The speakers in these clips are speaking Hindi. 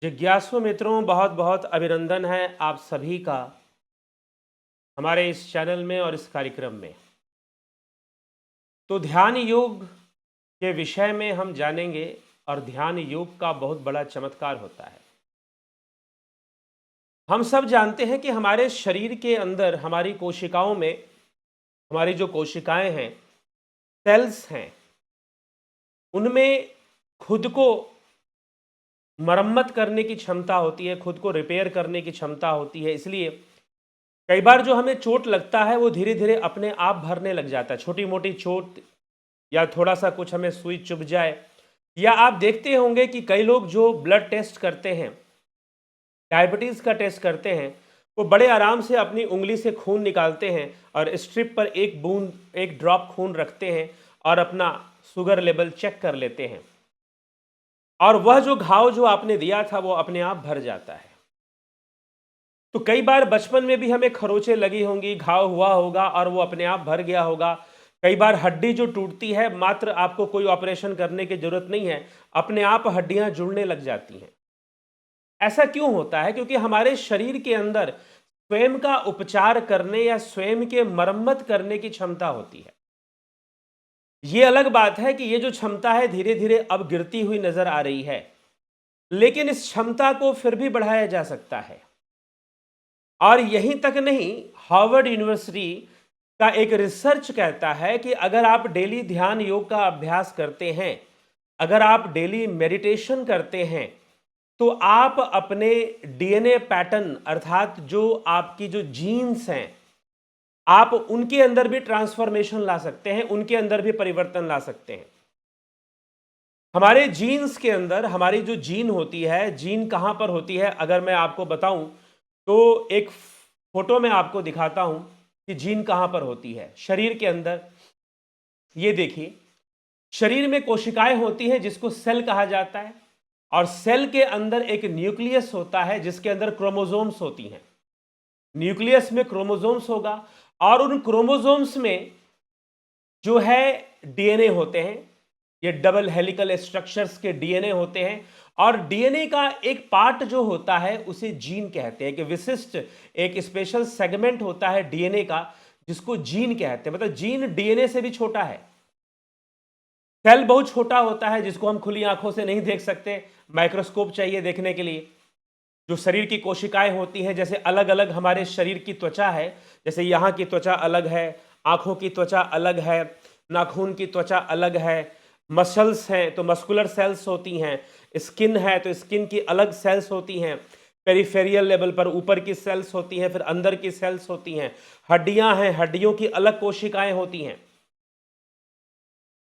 जिज्ञासु मित्रों, बहुत बहुत अभिनंदन है आप सभी का हमारे इस चैनल में और इस कार्यक्रम में। तो ध्यान योग के विषय में हम जानेंगे और ध्यान योग का बहुत बड़ा चमत्कार होता है। हम सब जानते हैं कि हमारे शरीर के अंदर हमारी कोशिकाओं में हमारी जो कोशिकाएं हैं, सेल्स हैं, उनमें खुद को मरम्मत करने की क्षमता होती है, खुद को रिपेयर करने की क्षमता होती है। इसलिए कई बार जो हमें चोट लगता है वो धीरे धीरे अपने आप भरने लग जाता है। छोटी मोटी चोट या थोड़ा सा कुछ हमें सुई चुभ जाए, या आप देखते होंगे कि कई लोग जो ब्लड टेस्ट करते हैं, डायबिटीज़ का टेस्ट करते हैं, वो बड़े आराम से अपनी उंगली से खून निकालते हैं और स्ट्रिप पर एक बूंद, एक ड्रॉप खून रखते हैं और अपना शुगर लेवल चेक कर लेते हैं, और वह जो घाव जो आपने दिया था वो अपने आप भर जाता है। तो कई बार बचपन में भी हमें खरोंचें लगी होंगी, घाव हुआ होगा और वो अपने आप भर गया होगा। कई बार हड्डी जो टूटती है, मात्र आपको कोई ऑपरेशन करने की जरूरत नहीं है, अपने आप हड्डियां जुड़ने लग जाती हैं। ऐसा क्यों होता है? क्योंकि हमारे शरीर के अंदर स्वयं का उपचार करने या स्वयं के मरम्मत करने की क्षमता होती है। ये अलग बात है कि ये जो क्षमता है धीरे धीरे अब गिरती हुई नजर आ रही है, लेकिन इस क्षमता को फिर भी बढ़ाया जा सकता है। और यहीं तक नहीं, हार्वर्ड यूनिवर्सिटी का एक रिसर्च कहता है कि अगर आप डेली ध्यान योग का अभ्यास करते हैं, अगर आप डेली मेडिटेशन करते हैं, तो आप अपने डीएनए पैटर्न, अर्थात जो आपकी जो जीन्स हैं, आप उनके अंदर भी ट्रांसफॉर्मेशन ला सकते हैं, उनके अंदर भी परिवर्तन ला सकते हैं। हमारे जीन्स के अंदर हमारी जो जीन होती है, जीन कहां पर होती है अगर मैं आपको बताऊं, तो एक फोटो में आपको दिखाता हूं कि जीन कहां पर होती है शरीर के अंदर। ये देखिए, शरीर में कोशिकाएं होती हैं जिसको सेल कहा जाता है, और सेल के अंदर एक न्यूक्लियस होता है जिसके अंदर क्रोमोसोम्स होती हैं। न्यूक्लियस में क्रोमोसोम्स होगा, और उन क्रोमोसोम्स में जो है डीएनए होते हैं। ये डबल हेलिकल स्ट्रक्चर्स के डीएनए होते हैं, और डीएनए का एक पार्ट जो होता है उसे जीन कहते हैं। कि विशिष्ट एक स्पेशल सेगमेंट होता है डीएनए का जिसको जीन कहते हैं। मतलब जीन डीएनए से भी छोटा है। सेल बहुत छोटा होता है जिसको हम खुली आंखों से नहीं देख सकते, माइक्रोस्कोप चाहिए देखने के लिए। जो शरीर की कोशिकाएं होती हैं, जैसे अलग अलग हमारे शरीर की त्वचा है, जैसे यहाँ की त्वचा अलग है, आंखों की त्वचा अलग है, नाखून की त्वचा अलग है, मसल्स हैं तो मस्कुलर सेल्स होती हैं, स्किन है तो स्किन की अलग सेल्स होती हैं, पेरिफेरियल लेवल पर ऊपर की सेल्स होती हैं, फिर अंदर की सेल्स होती हैं, हड्डियां हैं, हड्डियों की अलग कोशिकाएं होती हैं।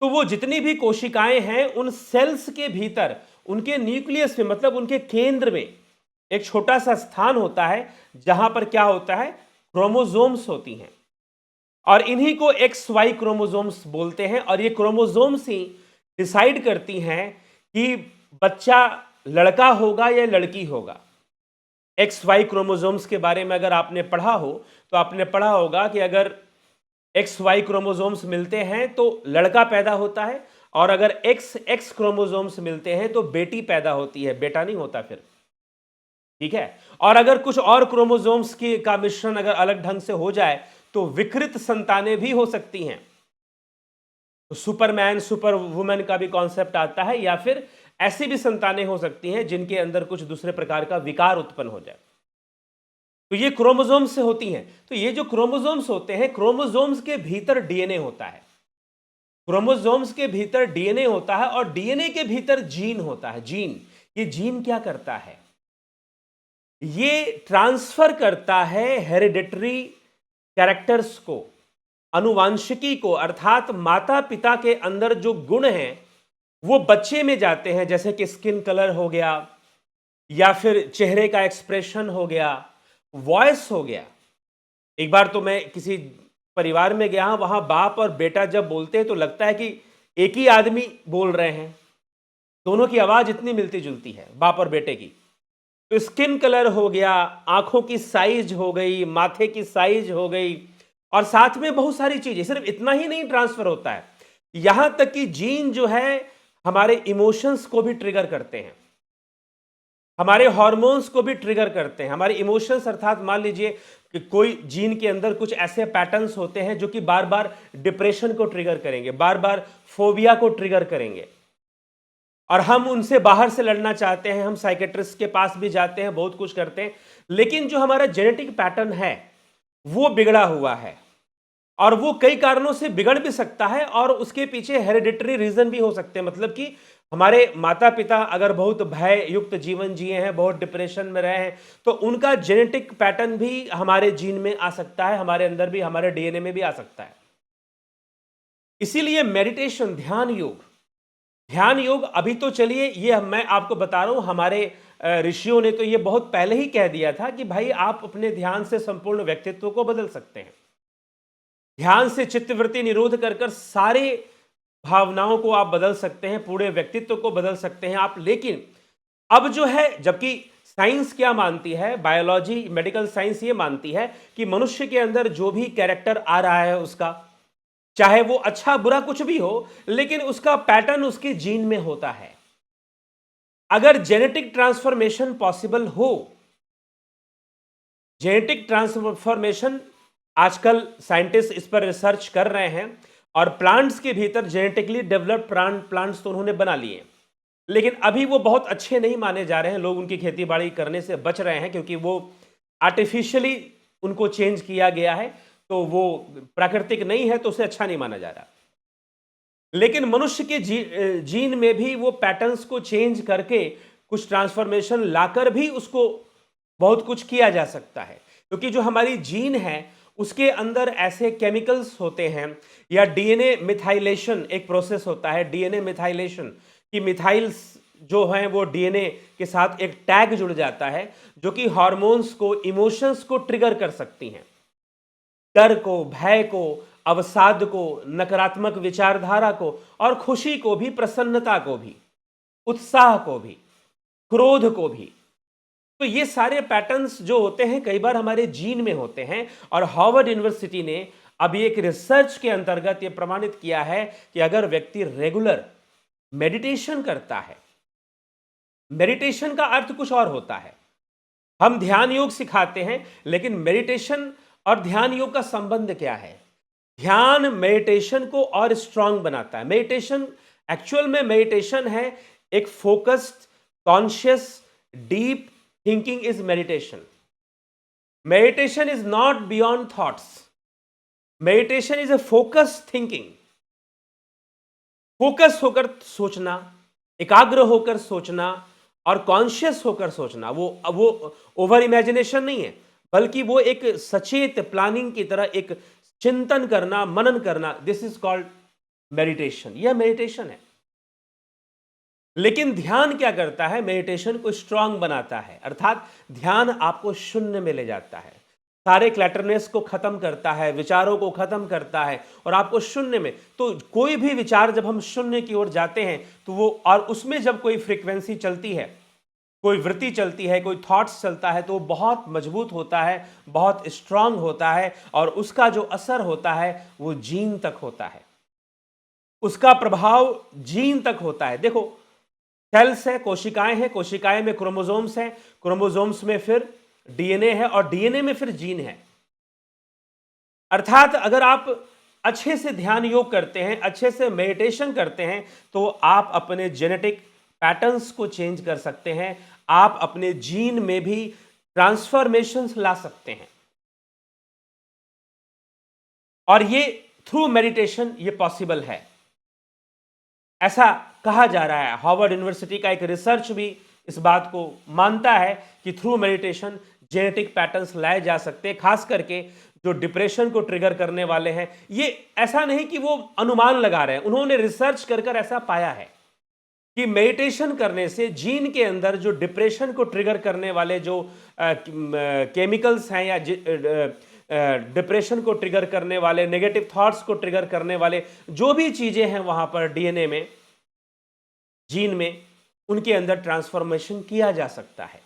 तो वो जितनी भी कोशिकाएं हैं उन सेल्स के भीतर, उनके न्यूक्लियस में, मतलब उनके केंद्र में एक छोटा सा स्थान होता है जहां पर क्या होता है, क्रोमोसोम्स होती हैं। और इन्हीं को एक्स वाई क्रोमोसोम्स बोलते हैं। और ये क्रोमोसोम्स ही डिसाइड करती हैं कि बच्चा लड़का होगा या लड़की होगा। एक्स वाई क्रोमोसोम्स के बारे में अगर आपने पढ़ा हो तो आपने पढ़ा होगा कि अगर एक्स वाई क्रोमोसोम्स मिलते हैं तो लड़का पैदा होता है, और अगर एक्स एक्स क्रोमोसोम्स मिलते हैं तो बेटी पैदा होती है, बेटा नहीं होता फिर। ठीक है। और अगर कुछ और क्रोमोसोम्स की का मिश्रण अगर अलग ढंग से हो जाए तो विकृत संतानें भी हो सकती हैं। तो सुपरमैन सुपर वुमन का भी कॉन्सेप्ट आता है, या फिर ऐसी भी संतानें हो सकती हैं जिनके अंदर कुछ दूसरे प्रकार का विकार उत्पन्न हो जाए। तो ये क्रोमोसोम्स से होती हैं। तो ये जो क्रोमोसोम्स होते हैं, क्रोमोसोम्स के भीतर डीएनए होता है, क्रोमोसोम्स के भीतर डीएनए होता है, और डीएनए के भीतर जीन होता है। जीन, ये जीन क्या करता है? ये ट्रांसफर करता है हेरिडिटरी कैरेक्टर्स को, अनुवांशिकी को, अर्थात माता पिता के अंदर जो गुण हैं वो बच्चे में जाते हैं। जैसे कि स्किन कलर हो गया, या फिर चेहरे का एक्सप्रेशन हो गया, वॉइस हो गया। एक बार तो मैं किसी परिवार में गया, वहां बाप और बेटा जब बोलते हैं तो लगता है कि एक ही आदमी बोल रहे हैं। दोनों की आवाज इतनी मिलती जुलती है, बाप और बेटे की। तो स्किन कलर हो गया, आंखों की साइज हो गई, माथे की साइज हो गई, और साथ में बहुत सारी चीजें। सिर्फ इतना ही नहीं ट्रांसफर होता है, यहां तक कि जीन जो है हमारे इमोशंस को भी ट्रिगर करते हैं। हमारे हार्मोन्स को भी ट्रिगर करते हैं, हमारे इमोशंस, अर्थात मान लीजिए कि कोई जीन के अंदर कुछ ऐसे पैटर्न्स होते हैं जो कि बार बार डिप्रेशन को ट्रिगर करेंगे, बार बार फोबिया को ट्रिगर करेंगे, और हम उनसे बाहर से लड़ना चाहते हैं, हम साइकेट्रिस्ट के पास भी जाते हैं, बहुत कुछ करते हैं, लेकिन जो हमारा जेनेटिक पैटर्न है वो बिगड़ा हुआ है, और वो कई कारणों से बिगड़ भी सकता है, और उसके पीछे हेरिडिटरी रीजन भी हो सकते हैं। मतलब कि हमारे माता पिता अगर बहुत भय युक्त जीवन जिए हैं, बहुत डिप्रेशन में रहे हैं, तो उनका जेनेटिक पैटर्न भी हमारे जीन में आ सकता है, हमारे अंदर भी, हमारे डीएनए में भी आ सकता है। इसीलिए मेडिटेशन, ध्यान योग अभी तो चलिए, ये मैं आपको बता रहा हूं, हमारे ऋषियों ने तो ये बहुत पहले ही कह दिया था कि भाई आप अपने ध्यान से संपूर्ण व्यक्तित्व को बदल सकते हैं। ध्यान से चित्तवृत्ति निरोध कर कर सारे भावनाओं को आप बदल सकते हैं, पूरे व्यक्तित्व को बदल सकते हैं आप। लेकिन अब जो है, जबकि साइंस क्या मानती है, बायोलॉजी, मेडिकल साइंस ये मानती है कि मनुष्य के अंदर जो भी कैरेक्टर आ रहा है उसका, चाहे वो अच्छा बुरा कुछ भी हो, लेकिन उसका पैटर्न उसके जीन में होता है। अगर जेनेटिक ट्रांसफॉर्मेशन पॉसिबल हो, जेनेटिक ट्रांसफॉर्मेशन, आजकल साइंटिस्ट इस पर रिसर्च कर रहे हैं, और प्लांट्स के भीतर जेनेटिकली डेवलप्ड प्लांट्स तो उन्होंने बना लिए, लेकिन अभी वो बहुत अच्छे नहीं माने जा रहे हैं। लोग उनकी खेती बाड़ी करने से बच रहे हैं क्योंकि वो आर्टिफिशियली उनको चेंज किया गया है, तो वो प्राकृतिक नहीं है, तो उसे अच्छा नहीं माना जा रहा। लेकिन मनुष्य के जीन में भी वो पैटर्न्स को चेंज करके कुछ ट्रांसफॉर्मेशन लाकर भी उसको बहुत कुछ किया जा सकता है, क्योंकि जो हमारी जीन है उसके अंदर ऐसे केमिकल्स होते हैं, या डीएनए मिथाइलेशन एक प्रोसेस होता है, डीएनए मिथाइलेशन, कि मिथाइल्स जो हैं वो डीएनए के साथ एक टैग जुड़ जाता है, जो कि हार्मोन्स को, इमोशंस को ट्रिगर कर सकती हैं, डर को, भय को, अवसाद को, नकारात्मक विचारधारा को, और खुशी को भी, प्रसन्नता को भी, उत्साह को भी, क्रोध को भी। तो ये सारे पैटर्न्स जो होते हैं कई बार हमारे जीन में होते हैं, और हार्वर्ड यूनिवर्सिटी ने अभी एक रिसर्च के अंतर्गत यह प्रमाणित किया है कि अगर व्यक्ति रेगुलर मेडिटेशन करता है, मेडिटेशन का अर्थ कुछ और होता है, हम ध्यान योग सिखाते हैं, लेकिन मेडिटेशन और ध्यान योग का संबंध क्या है? ध्यान मेडिटेशन को और स्ट्रांग बनाता है। मेडिटेशन, एक्चुअल में मेडिटेशन है एक focused, conscious, deep thinking is meditation. Meditation is not beyond thoughts, meditation is a focused thinking. Focus होकर सोचना, एकाग्र होकर सोचना, और कॉन्शियस होकर सोचना। वो ओवर इमेजिनेशन नहीं है, बल्कि वो एक सचेत प्लानिंग की तरह एक चिंतन करना, मनन करना। दिस इज कॉल्ड मेडिटेशन, यह मेडिटेशन है। लेकिन ध्यान क्या करता है? मेडिटेशन को स्ट्रांग बनाता है, अर्थात ध्यान आपको शून्य में ले जाता है, सारे क्लटरनेस को खत्म करता है, विचारों को खत्म करता है, और आपको शून्य में। तो कोई भी विचार जब हम शून्य की ओर जाते हैं तो वो, और उसमें जब कोई फ्रीक्वेंसी चलती है, कोई वृत्ति चलती है, कोई थॉट्स चलता है, तो वो बहुत मजबूत होता है, बहुत स्ट्रांग होता है, और उसका जो असर होता है वो जीन तक होता है, उसका प्रभाव जीन तक होता है। देखो, सेल्स है, कोशिकाएं हैं, कोशिकाएं में क्रोमोसोम्स हैं, क्रोमोसोम्स में फिर डीएनए है, और डीएनए में फिर जीन है। अर्थात अगर आप अच्छे से ध्यान योग करते हैं, अच्छे से मेडिटेशन करते हैं, तो आप अपने जेनेटिक पैटर्न्स को चेंज कर सकते हैं, आप अपने जीन में भी ट्रांसफॉर्मेशंस ला सकते हैं, और ये थ्रू मेडिटेशन ये पॉसिबल है, ऐसा कहा जा रहा है। हार्वर्ड यूनिवर्सिटी का एक रिसर्च भी इस बात को मानता है कि थ्रू मेडिटेशन जेनेटिक पैटर्न्स लाए जा सकते हैं, खास करके जो डिप्रेशन को ट्रिगर करने वाले हैं। ये ऐसा नहीं कि वो अनुमान लगा रहे हैं, उन्होंने रिसर्च कर कर ऐसा पाया है कि मेडिटेशन करने से जीन के अंदर जो डिप्रेशन को ट्रिगर करने वाले जो केमिकल्स हैं, या डिप्रेशन को ट्रिगर करने वाले, नेगेटिव थॉट्स को ट्रिगर करने वाले जो भी चीजें हैं वहां पर डीएनए में, जीन में, उनके अंदर ट्रांसफॉर्मेशन किया जा सकता है।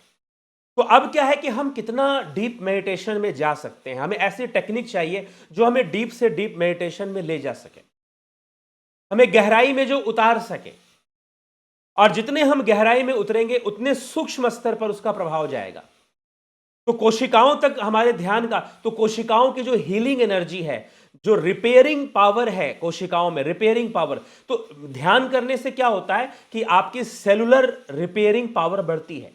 तो अब क्या है कि हम कितना डीप मेडिटेशन में जा सकते हैं? हमें ऐसी टेक्निक चाहिए जो हमें डीप से डीप मेडिटेशन में ले जा सके, हमें गहराई में जो उतार सके। और जितने हम गहराई में उतरेंगे उतने सूक्ष्म स्तर पर उसका प्रभाव जाएगा। तो कोशिकाओं तक हमारे ध्यान का, तो कोशिकाओं की जो हीलिंग एनर्जी है, जो रिपेयरिंग पावर है कोशिकाओं में, रिपेयरिंग पावर, तो ध्यान करने से क्या होता है कि आपकी सेलुलर रिपेयरिंग पावर बढ़ती है।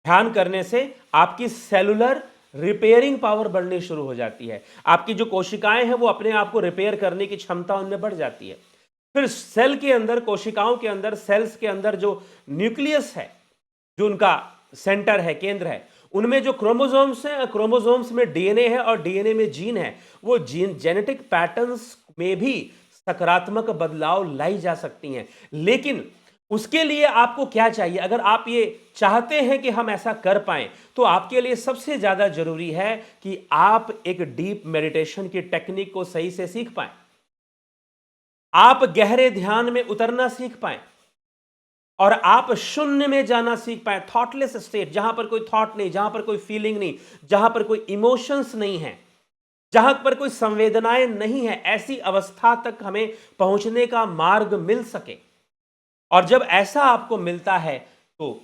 ध्यान करने से आपकी सेलुलर रिपेयरिंग पावर बढ़नी शुरू हो जाती है। आपकी जो कोशिकाएं हैं वो अपने आप को रिपेयर करने की क्षमता उनमें बढ़ जाती है। फिर सेल के अंदर, कोशिकाओं के अंदर, सेल्स के अंदर जो न्यूक्लियस है, जो उनका सेंटर है, केंद्र है, उनमें जो क्रोमोसोम्स हैं, क्रोमोसोम्स में डीएनए है और डीएनए में जीन है, वो जीन जेनेटिक पैटर्न्स में भी सकारात्मक बदलाव लाई जा सकती हैं। लेकिन उसके लिए आपको क्या चाहिए? अगर आप ये चाहते हैं कि हम ऐसा कर पाएं, तो आपके लिए सबसे ज्यादा जरूरी है कि आप एक डीप मेडिटेशन की टेक्निक को सही से सीख पाएं, आप गहरे ध्यान में उतरना सीख पाएं और आप शून्य में जाना सीख पाएं, थॉटलेस स्टेट, जहां पर कोई थॉट नहीं, जहां पर कोई फीलिंग नहीं, जहां पर कोई इमोशंस नहीं है, जहां पर कोई संवेदनाएं नहीं है, ऐसी अवस्था तक हमें पहुंचने का मार्ग मिल सके। और जब ऐसा आपको मिलता है तो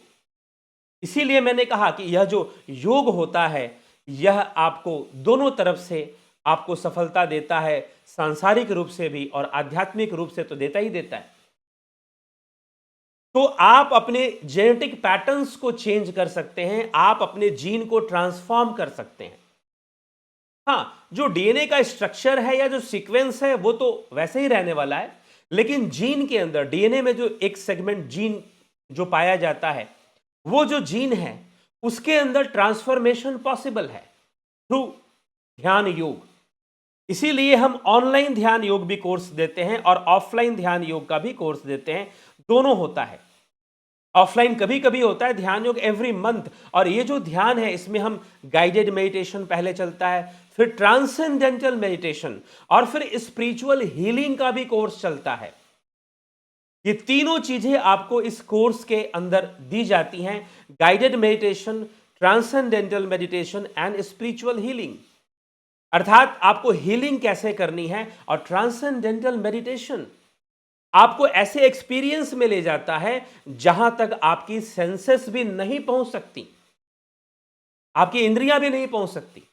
इसीलिए मैंने कहा कि यह जो योग होता है, यह आपको दोनों तरफ से आपको सफलता देता है, सांसारिक रूप से भी और आध्यात्मिक रूप से तो देता ही देता है। तो आप अपने जेनेटिक पैटर्न्स को चेंज कर सकते हैं, आप अपने जीन को ट्रांसफॉर्म कर सकते हैं। हाँ, जो डीएनए का स्ट्रक्चर है या जो सीक्वेंस है वो तो वैसे ही रहने वाला है, लेकिन जीन के अंदर, डीएनए में जो एक सेगमेंट जीन जो पाया जाता है, वो जो जीन है उसके अंदर ट्रांसफॉर्मेशन पॉसिबल है थ्रू ध्यान योग। इसीलिए हम ऑनलाइन ध्यान योग भी कोर्स देते हैं और ऑफलाइन ध्यान योग का भी कोर्स देते हैं, दोनों होता है। ऑफलाइन कभी कभी होता है ध्यान योग एवरी मंथ, और ये जो ध्यान है इसमें हम गाइडेड मेडिटेशन पहले चलता है, फिर ट्रांसेंडेंटल मेडिटेशन और फिर स्पिरिचुअल हीलिंग का भी कोर्स चलता है। ये तीनों चीजें आपको इस कोर्स के अंदर दी जाती हैं, guided meditation, transcendental meditation and spiritual healing. अर्थात आपको हीलिंग कैसे करनी है, और ट्रांसेंडेंटल मेडिटेशन आपको ऐसे एक्सपीरियंस में ले जाता है जहां तक आपकी सेंसेस भी नहीं पहुंच सकती, आपकी इंद्रियां भी नहीं पहुंच सकती।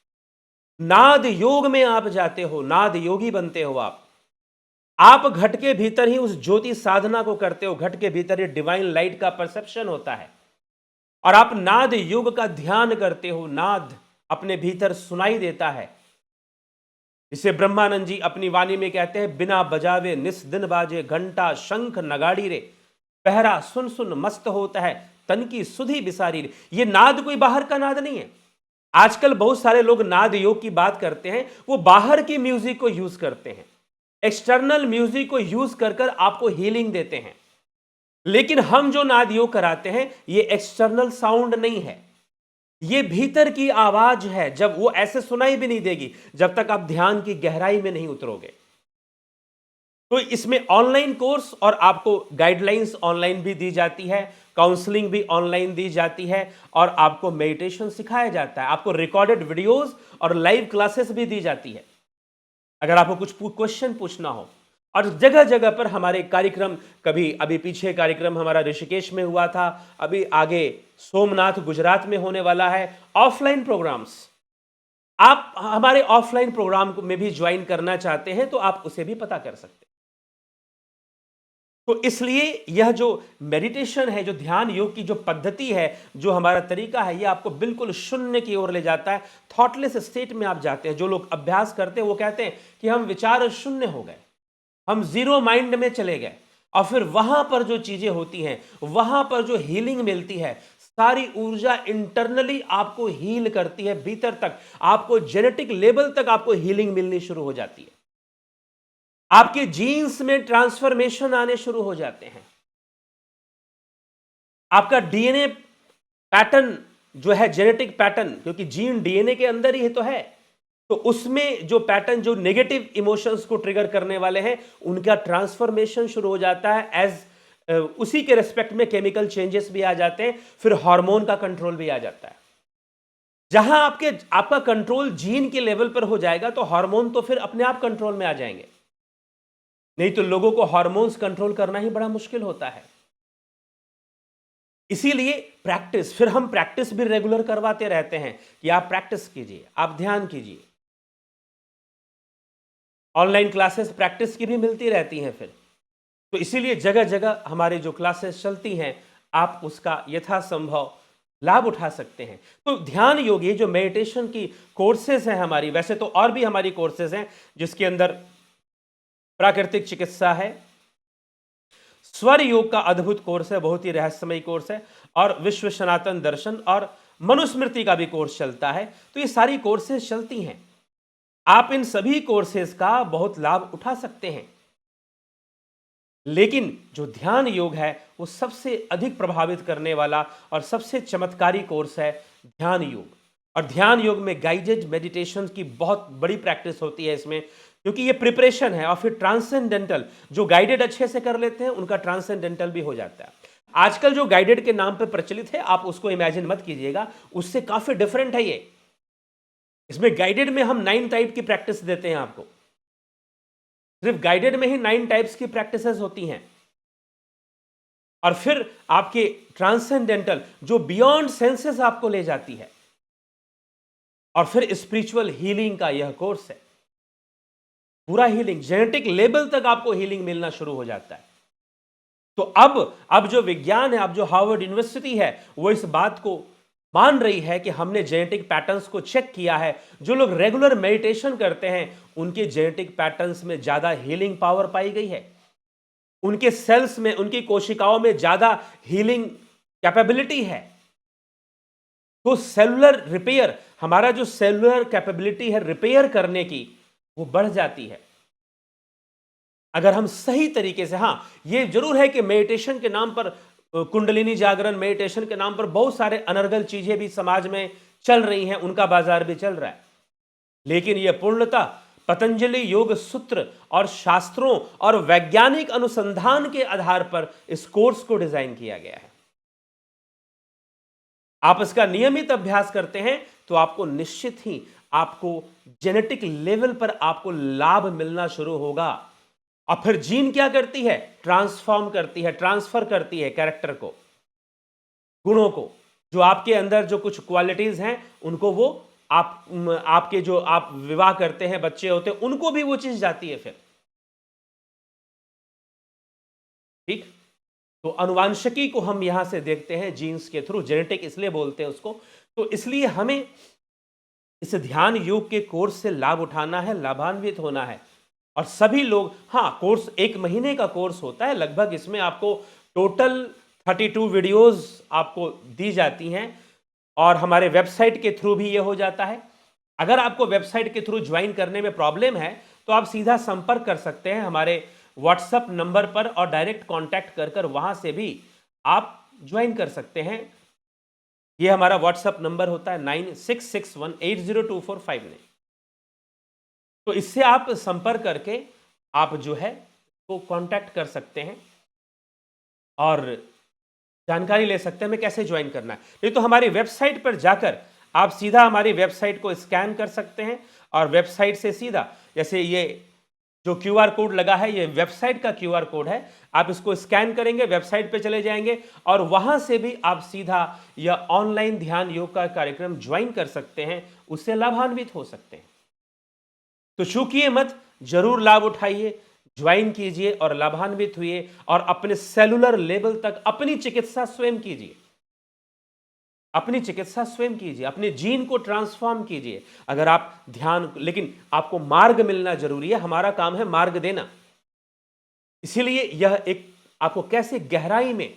नाद योग में आप जाते हो, नाद योगी बनते हो आप घट के भीतर ही उस ज्योति साधना को करते हो, घट के भीतर ही डिवाइन लाइट का परसेप्शन होता है और आप नाद योग का ध्यान करते हो, नाद अपने भीतर सुनाई देता है। इसे ब्रह्मानंद जी अपनी वाणी में कहते हैं, बिना बजावे निस दिन बाजे, घंटा शंख नगाड़ी रे, पहरा सुन सुन मस्त होता है, तन की सुधी बिसारी रे। ये नाद कोई बाहर का नाद नहीं है। आजकल बहुत सारे लोग नाद योग की बात करते हैं, वो बाहर की म्यूजिक को यूज करते हैं, एक्सटर्नल म्यूजिक को यूज कर कर आपको हीलिंग देते हैं। लेकिन हम जो नाद योग कराते हैं ये एक्सटर्नल साउंड नहीं है, ये भीतर की आवाज है। जब वो ऐसे सुनाई भी नहीं देगी जब तक आप ध्यान की गहराई में नहीं उतरोगे। तो इसमें ऑनलाइन कोर्स और आपको गाइडलाइंस ऑनलाइन भी दी जाती है, काउंसलिंग भी ऑनलाइन दी जाती है और आपको मेडिटेशन सिखाया जाता है, आपको रिकॉर्डेड वीडियोस और लाइव क्लासेस भी दी जाती है अगर आपको कुछ क्वेश्चन पूछना हो। और जगह जगह पर हमारे कार्यक्रम, कभी अभी पीछे कार्यक्रम हमारा ऋषिकेश में हुआ था, अभी आगे सोमनाथ गुजरात में होने वाला है, ऑफलाइन प्रोग्राम्स। आप हमारे ऑफलाइन प्रोग्राम में भी ज्वाइन करना चाहते हैं तो आप उसे भी पता कर सकते हैं। तो इसलिए यह जो मेडिटेशन है, जो ध्यान योग की जो पद्धति है, जो हमारा तरीका है, यह आपको बिल्कुल शून्य की ओर ले जाता है, थॉटलेस स्टेट में आप जाते हैं। जो लोग अभ्यास करते हैं वो कहते हैं कि हम विचार शून्य हो गए, हम जीरो माइंड में चले गए, और फिर वहां पर जो चीजें होती हैं, वहां पर जो हीलिंग मिलती है, सारी ऊर्जा इंटरनली आपको हील करती है, भीतर तक आपको जेनेटिक लेवल तक आपको हीलिंग मिलनी शुरू हो जाती है, आपके जीन्स में ट्रांसफॉर्मेशन आने शुरू हो जाते हैं, आपका डीएनए पैटर्न जो है, जेनेटिक पैटर्न, क्योंकि जीन डीएनए के अंदर ही तो है, तो उसमें जो पैटर्न जो नेगेटिव इमोशंस को ट्रिगर करने वाले हैं, उनका ट्रांसफॉर्मेशन शुरू हो जाता है। उसी के रेस्पेक्ट में केमिकल चेंजेस भी आ जाते हैं, फिर हार्मोन का कंट्रोल भी आ जाता है। जहां आपका कंट्रोल जीन के लेवल पर हो जाएगा तो हार्मोन तो फिर अपने आप कंट्रोल में आ जाएंगे। नहीं तो लोगों को हार्मोन्स कंट्रोल करना ही बड़ा मुश्किल होता है। इसीलिए प्रैक्टिस, फिर हम प्रैक्टिस भी रेगुलर करवाते रहते हैं कि आप प्रैक्टिस कीजिए, आप ध्यान कीजिए। ऑनलाइन क्लासेस प्रैक्टिस की भी मिलती रहती हैं फिर। तो इसीलिए जगह जगह हमारी जो क्लासेस चलती हैं, आप उसका यथासंभव लाभ उठा सकते हैं। तो ध्यान योग, ये जो मेडिटेशन की कोर्सेज हैं हमारी, वैसे तो और भी हमारी कोर्सेज हैं जिसके अंदर प्राकृतिक चिकित्सा है, स्वर योग का अद्भुत कोर्स है, बहुत ही रहस्यमय कोर्स है, और विश्व सनातन दर्शन और मनुस्मृति का भी कोर्स चलता है। तो ये सारी कोर्सेज चलती हैं, आप इन सभी कोर्सेज का बहुत लाभ उठा सकते हैं। लेकिन जो ध्यान योग है वो सबसे अधिक प्रभावित करने वाला और सबसे चमत्कारी कोर्स है ध्यान योग। और ध्यान योग में गाइडेड मेडिटेशन की बहुत बड़ी प्रैक्टिस होती है इसमें, क्योंकि ये प्रिपरेशन है। और फिर ट्रांसेंडेंटल, जो गाइडेड अच्छे से कर लेते हैं उनका ट्रांसेंडेंटल भी हो जाता है। आजकल जो गाइडेड के नाम पे प्रचलित है, आप उसको इमेजिन मत कीजिएगा, उससे काफी डिफरेंट है ये। इसमें गाइडेड में हम 9 टाइप की प्रैक्टिस देते हैं आपको, सिर्फ गाइडेड में ही 9 टाइप्स की प्रैक्टिसेस होती हैं। और फिर आपके ट्रांसेंडेंटल, जो बियॉन्ड सेंसेस आपको ले जाती है। और फिर स्पिरिचुअल हीलिंग का यह कोर्स है, पूरा हीलिंग, जेनेटिक लेवल तक आपको हीलिंग मिलना शुरू हो जाता है। तो अब जो विज्ञान है, अब जो हार्वर्ड यूनिवर्सिटी है, वो इस बात को मान रही है कि हमने जेनेटिक पैटर्न्स को चेक किया है, जो लोग रेगुलर मेडिटेशन करते हैं उनके जेनेटिक पैटर्न्स में ज्यादा हीलिंग पावर पाई गई है, उनके सेल्स में, उनकी कोशिकाओं में ज्यादा हीलिंग कैपेबिलिटी है। तो सेलुलर रिपेयर, हमारा जो सेलुलर कैपेबिलिटी है रिपेयर करने की, वो बढ़ जाती है अगर हम सही तरीके से। हां, ये जरूर है कि मेडिटेशन के नाम पर, कुंडलिनी जागरण मेडिटेशन के नाम पर बहुत सारे अनर्गल चीजें भी समाज में चल रही हैं, उनका बाजार भी चल रहा है। लेकिन यह पूर्णतः पतंजलि योग सूत्र और शास्त्रों और वैज्ञानिक अनुसंधान के आधार पर इस कोर्स को डिजाइन किया गया है। आप इसका नियमित अभ्यास करते हैं तो आपको निश्चित ही आपको जेनेटिक लेवल पर आपको लाभ मिलना शुरू होगा। और फिर जीन क्या करती है? ट्रांसफॉर्म करती है, ट्रांसफर करती है कैरेक्टर को, गुणों को, जो आपके अंदर जो कुछ क्वालिटीज हैं उनको वो आपके जो आप विवाह करते हैं, बच्चे होते हैं, उनको भी वो चीज जाती है फिर। ठीक, तो अनुवांशिकी को हम यहां से देखते हैं जीन्स के थ्रू, जेनेटिक इसलिए बोलते हैं उसको। तो इसलिए हमें इस ध्यान योग के कोर्स से लाभ उठाना है, लाभान्वित होना है। और सभी लोग, हाँ, कोर्स 1 महीने का कोर्स होता है लगभग। इसमें आपको टोटल 32 वीडियोस आपको दी जाती हैं और हमारे वेबसाइट के थ्रू भी ये हो जाता है। अगर आपको वेबसाइट के थ्रू ज्वाइन करने में प्रॉब्लम है तो आप सीधा संपर्क कर सकते हैं हमारे व्हाट्सएप नंबर पर और डायरेक्ट कांटेक्ट कर वहां से भी आप ज्वाइन कर सकते हैं। ये हमारा व्हाट्सएप नंबर होता है 9661802459। तो इससे आप संपर्क करके आप जो है वो कांटेक्ट कर सकते हैं और जानकारी ले सकते हैं हमें कैसे ज्वाइन करना है। नहीं तो हमारी वेबसाइट पर जाकर आप सीधा हमारी वेबसाइट को स्कैन कर सकते हैं और वेबसाइट से सीधा, जैसे ये जो क्यूआर कोड लगा है ये वेबसाइट का क्यूआर कोड है, आप इसको स्कैन करेंगे, वेबसाइट पे चले जाएंगे और वहां से भी आप सीधा यह ऑनलाइन ध्यान योग का कार्यक्रम ज्वाइन कर सकते हैं, उससे लाभान्वित हो सकते हैं। तो चूकिए मत, जरूर लाभ उठाइए, ज्वाइन कीजिए और लाभान्वित हुए और अपने सेलुलर लेवल तक अपनी चिकित्सा स्वयं कीजिए, अपनी चिकित्सा स्वयं कीजिए, अपने जीन को ट्रांसफॉर्म कीजिए। अगर आप ध्यान, लेकिन आपको मार्ग मिलना जरूरी है, हमारा काम है मार्ग देना। इसीलिए यह एक आपको कैसे गहराई में,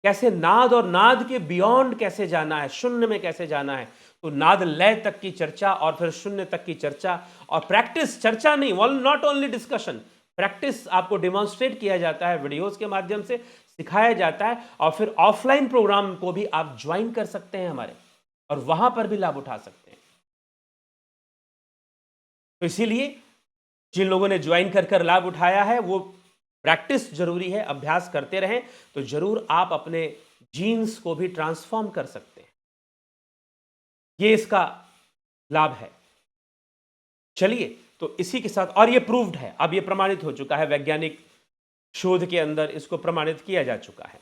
कैसे नाद और नाद के बियॉन्ड कैसे जाना है, शून्य में कैसे जाना है, तो नाद लय तक की चर्चा और फिर शून्य तक की चर्चा और प्रैक्टिस, चर्चा नहीं, नॉट ओनली डिस्कशन, प्रैक्टिस आपको डिमॉन्स्ट्रेट किया जाता है, वीडियोस के माध्यम से सिखाया जाता है। और फिर ऑफलाइन प्रोग्राम को भी आप ज्वाइन कर सकते हैं हमारे, और वहां पर भी लाभ उठा सकते हैं। तो इसीलिए जिन लोगों ने ज्वाइन कर लाभ उठाया है, वो प्रैक्टिस जरूरी है, अभ्यास करते रहें तो जरूर आप अपने जीन्स को भी ट्रांसफॉर्म कर सकते हैं। ये इसका लाभ है। चलिए, तो इसी के साथ, और ये प्रूव्ड है, अब ये प्रमाणित हो चुका है, वैज्ञानिक शोध के अंदर इसको प्रमाणित किया जा चुका है।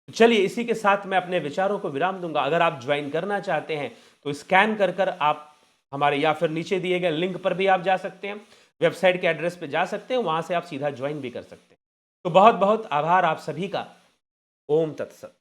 तो चलिए इसी के साथ मैं अपने विचारों को विराम दूंगा। अगर आप ज्वाइन करना चाहते हैं तो स्कैन कर कर आप हमारे, या फिर नीचे दिए गए लिंक पर भी आप जा सकते हैं, वेबसाइट के एड्रेस पे जा सकते हैं, वहां से आप सीधा ज्वाइन भी कर सकते हैं। तो बहुत बहुत आभार आप सभी का। ओम तत्सत।